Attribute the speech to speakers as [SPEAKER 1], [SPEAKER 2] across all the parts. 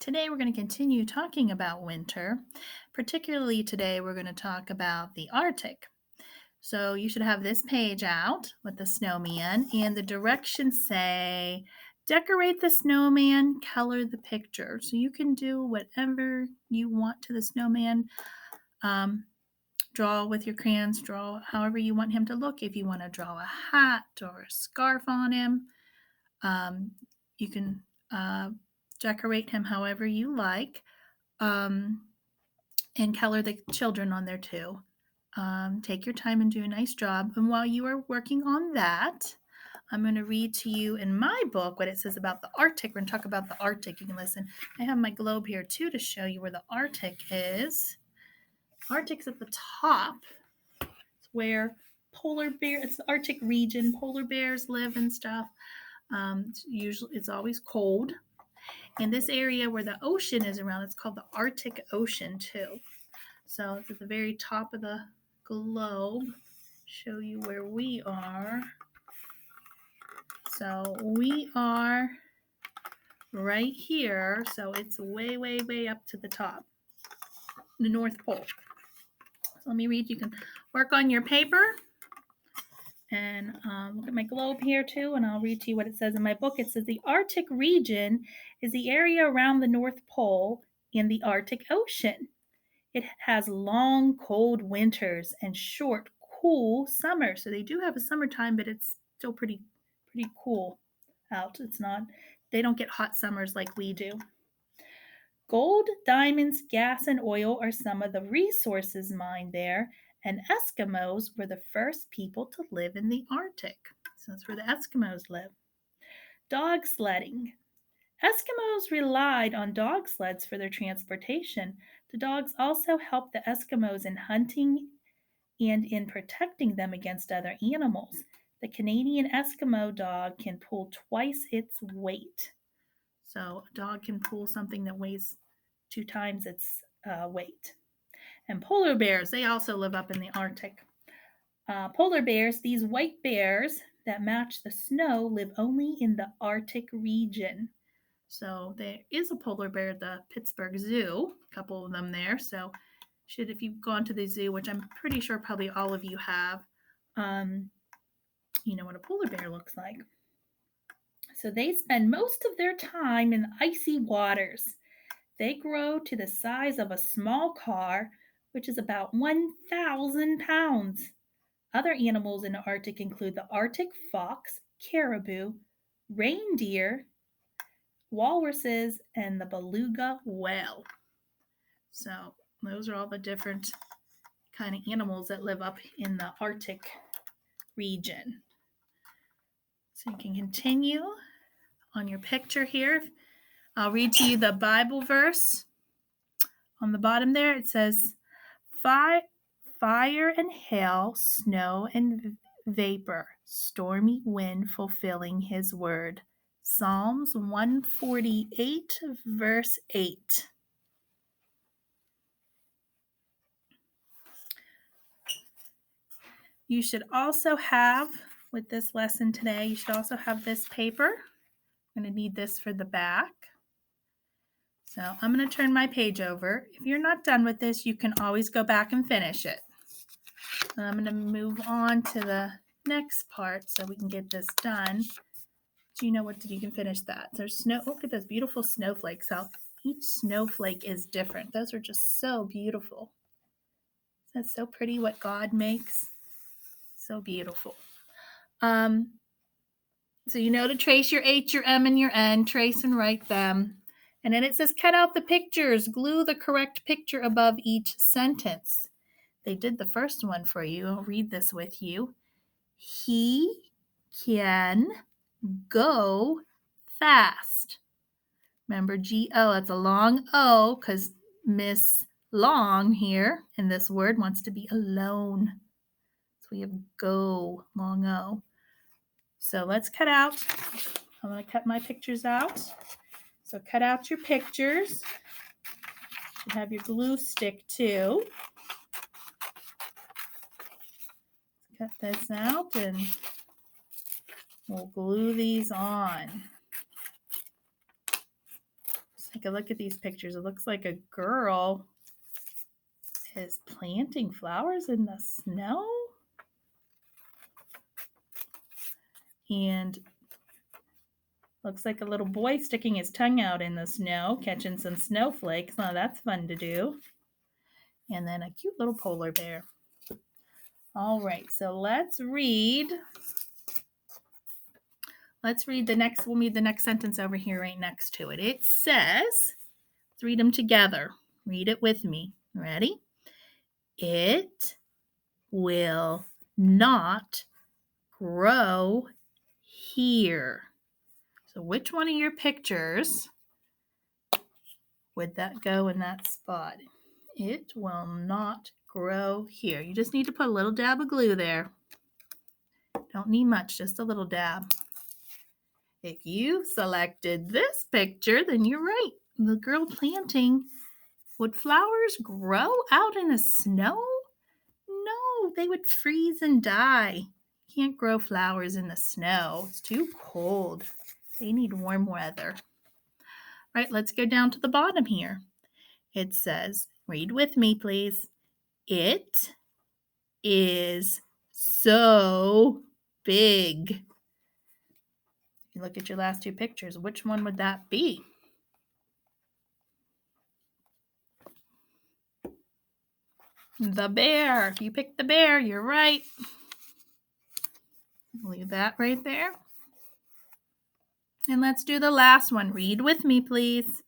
[SPEAKER 1] Today we're going to continue talking about winter. Particularly today we're going to talk about the Arctic. So you should have this page out with the snowman, and the directions say decorate the snowman, color the picture. So you can do whatever you want to the snowman. Draw with your crayons, draw however you want him to look. If you want to draw a hat or a scarf on him, you can decorate him however you like, and color the children on there too. Take your time and do a nice job. And while you are working on that, I'm going to read to you in my book what it says about the Arctic. We're going to talk about the Arctic. You can listen. I have my globe here too to show you where the Arctic is. Arctic's at the top. It's where it's the Arctic region. Polar bears live and stuff. It's always cold. And this area where the ocean is around, it's called the Arctic Ocean too. So it's at the very top of the globe. Show you where we are. So we are right here. So it's way, way, way up to the top, the North Pole. So let me read. You can work on your paper and look at my globe here too, and I'll read to you what it says in my book. It says the Arctic region is the area around the North Pole in the Arctic Ocean. It has long, cold winters and short, cool summers. So they do have a summertime, but it's still pretty cool out. They don't get hot summers like we do. Gold, diamonds, gas, and oil are some of the resources mined there, and Eskimos were the first people to live in the Arctic. So that's where the Eskimos live. Dog sledding. Eskimos relied on dog sleds for their transportation. The dogs also helped the Eskimos in hunting and in protecting them against other animals. The Canadian Eskimo dog can pull twice its weight. So a dog can pull something that weighs 2 times its weight. And polar bears, they also live up in the Arctic. Polar bears, these white bears that match the snow, live only in the Arctic region. So there is a polar bear at the Pittsburgh Zoo, a couple of them there. So if you've gone to the zoo, which I'm pretty sure probably all of you have, you know what a polar bear looks like. So they spend most of their time in icy waters. They grow to the size of a small car, which is about 1,000 pounds. Other animals in the Arctic include the Arctic fox, caribou, reindeer, walruses, and the beluga whale. So those are all the different kind of animals that live up in the Arctic region. So you can continue on your picture here. I'll read to you the Bible verse. On the bottom there, it says, fire and hail, snow and vapor, stormy wind fulfilling his word. Psalms 148, verse 8. You should also have, with this lesson today, you should also have this paper. I'm going to need this for the back. So I'm going to turn my page over. If you're not done with this, you can always go back and finish it. I'm going to move on to the next part so we can get this done. Do you know what you can finish that? There's snow. Look at those beautiful snowflakes. How each snowflake is different. Those are just so beautiful. That's so pretty what God makes. So beautiful. So you know to trace your H, your M, and your N. Trace and write them. And then it says cut out the pictures. Glue the correct picture above each sentence. They did the first one for you. I'll read this with you. He can go fast. Remember G-O, that's a long O because Miss Long here in this word wants to be alone. So we have go, long O. So let's cut out. I'm going to cut my pictures out. So cut out your pictures. You have your glue stick too. Cut this out and we'll glue these on. So I take a look at these pictures. It looks like a girl is planting flowers in the snow. And looks like a little boy sticking his tongue out in the snow, catching some snowflakes. Oh, that's fun to do. And then a cute little polar bear. All right, so let's read the next, we'll read the next sentence over here right next to it. It says, let's read them together. Read it with me. Ready? It will not grow here. So which one of your pictures would that go in that spot? It will not grow here. You just need to put a little dab of glue there. Don't need much, just a little dab. If you selected this picture, then you're right. The girl planting. Would flowers grow out in the snow? No, they would freeze and die. Can't grow flowers in the snow. It's too cold. They need warm weather. All right, let's go down to the bottom here. It says, read with me, please. It is so big. You look at your last two pictures. Which one would that be? The bear. If you picked the bear, you're right. Leave that right there. And let's do the last one. Read with me, please.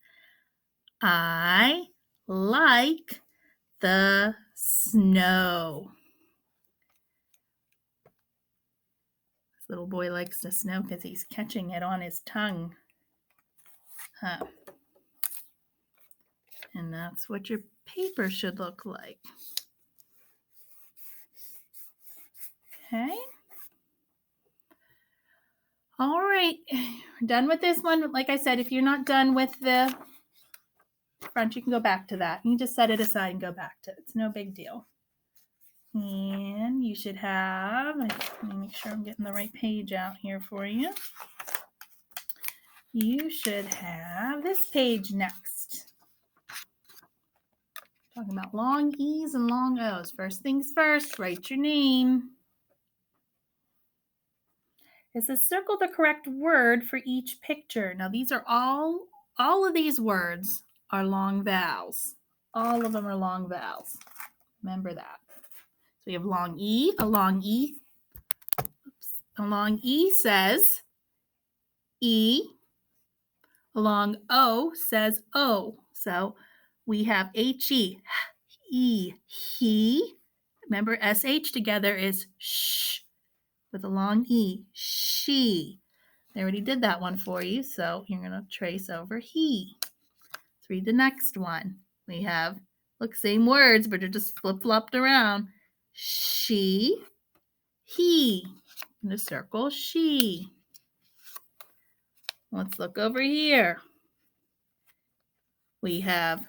[SPEAKER 1] I like the snow. This little boy likes the snow because he's catching it on his tongue. Huh. And that's what your paper should look like. Okay. All right. We're done with this one. Like I said, if you're not done with the front, you can go back to that. You can just set it aside and go back to it. It's no big deal. And you should have, let me make sure I'm getting the right page out here for you. You should have this page next. Talking about long E's and long O's. First things first, write your name. It says circle the correct word for each picture. Now these are all of these words are long vowels. All of them are long vowels. Remember that. So we have long E. A long E. A long E says E. A long O says O. So we have H-E. E. He. Remember SH together is sh. With a long E. She. I already did that one for you, so you're going to trace over he. Let's read the next one. We have, look, same words, but they're just flip-flopped around. She, he. I'm going to circle she. Let's look over here. We have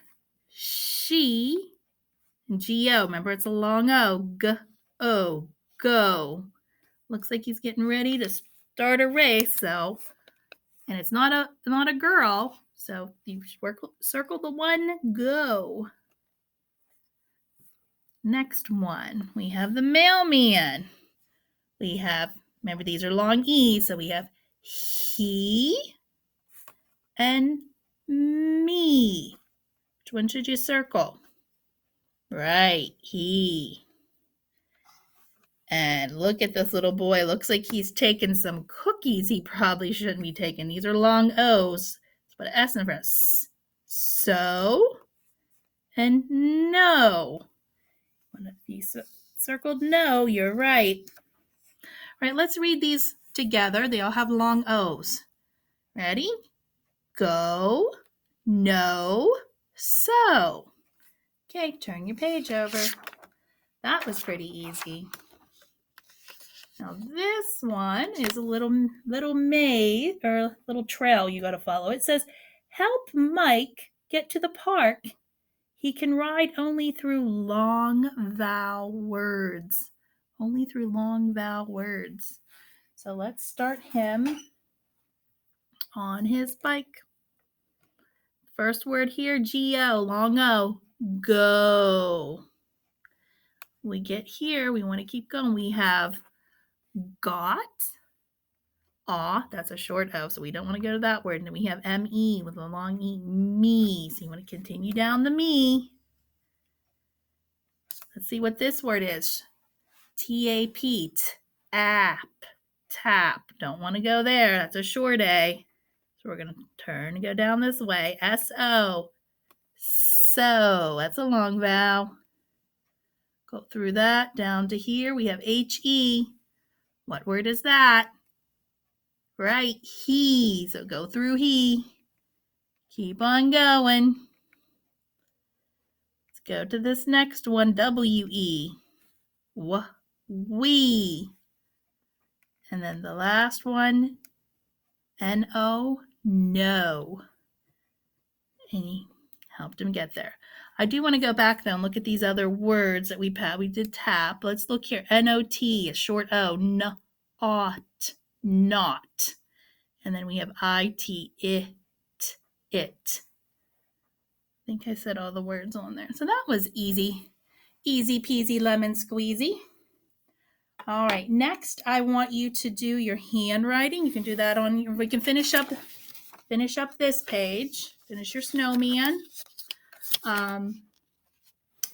[SPEAKER 1] she, and G-O. Remember, it's a long O. G-O, go. Looks like he's getting ready to start a race, so, and it's not a girl, so you circle the one, go. Next one, we have the mailman. We have, remember these are long E's, so we have he and me. Which one should you circle? Right, he. And look at this little boy. Looks like he's taking some cookies he probably shouldn't be taking. These are long O's. Let's put an S in front. So and no. If you circled no, you're right. All right, let's read these together. They all have long O's. Ready? Go, no, so. Okay, turn your page over. That was pretty easy. Now this one is a little maze or little trail you got to follow. It says, help Mike get to the park. He can ride only through long vowel words. Only through long vowel words. So let's start him on his bike. First word here, G-O, long O, go. We get here, we want to keep going. We have got, aw, that's a short O, so we don't want to go to that word. And then we have M-E with a long E, me. So you want to continue down the me. Let's see what this word is. T-A-P, app, tap. Don't want to go there. That's a short A. So we're going to turn and go down this way. S-O, so. That's a long vowel. Go through that down to here. We have H-E. What word is that? Right, he. So go through he. Keep on going. Let's go to this next one. W-E. We. And then the last one. N-O. No. And he helped him get there. I do want to go back though and look at these other words that we did tap. Let's look here. N-O-T, a short O. Not. Not. And then we have I-T, it. I think I said all the words on there. So that was easy. Easy peasy lemon squeezy. All right, next I want you to do your handwriting. You can do that on, we can finish up this page. Finish your snowman.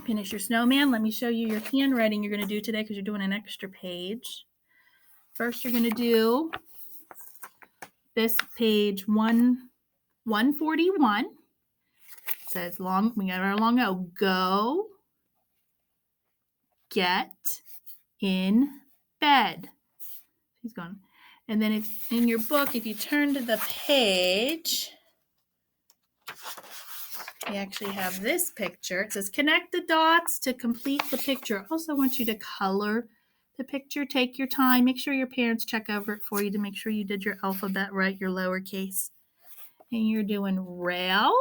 [SPEAKER 1] Finish your snowman. Let me show you your handwriting you're going to do today because you're doing an extra page. First, you're going to do this page 141. It says long, we got our long O. Go get in bed. He's gone. And then if in your book, if you turn to the page, we actually have this picture. It says connect the dots to complete the picture. I also want you to color the picture. Take your time. Make sure your parents check over it for you to make sure you did your alphabet right, your lowercase. And you're doing rail,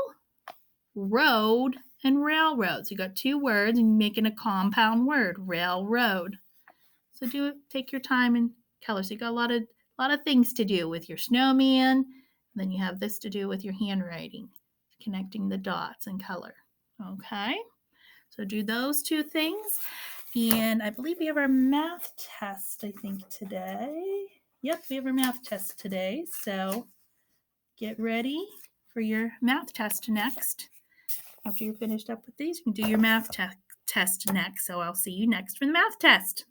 [SPEAKER 1] road, and railroad. So you got two words and you're making a compound word, railroad. So take your time and color. So you got a lot of things to do with your snowman. And then you have this to do with your handwriting, connecting the dots and color. Okay, so do those two things. And I believe we have our math test, I think, today. Yep, we have our math test today. So get ready for your math test next. After you're finished up with these, you can do your math test next. So I'll see you next for the math test.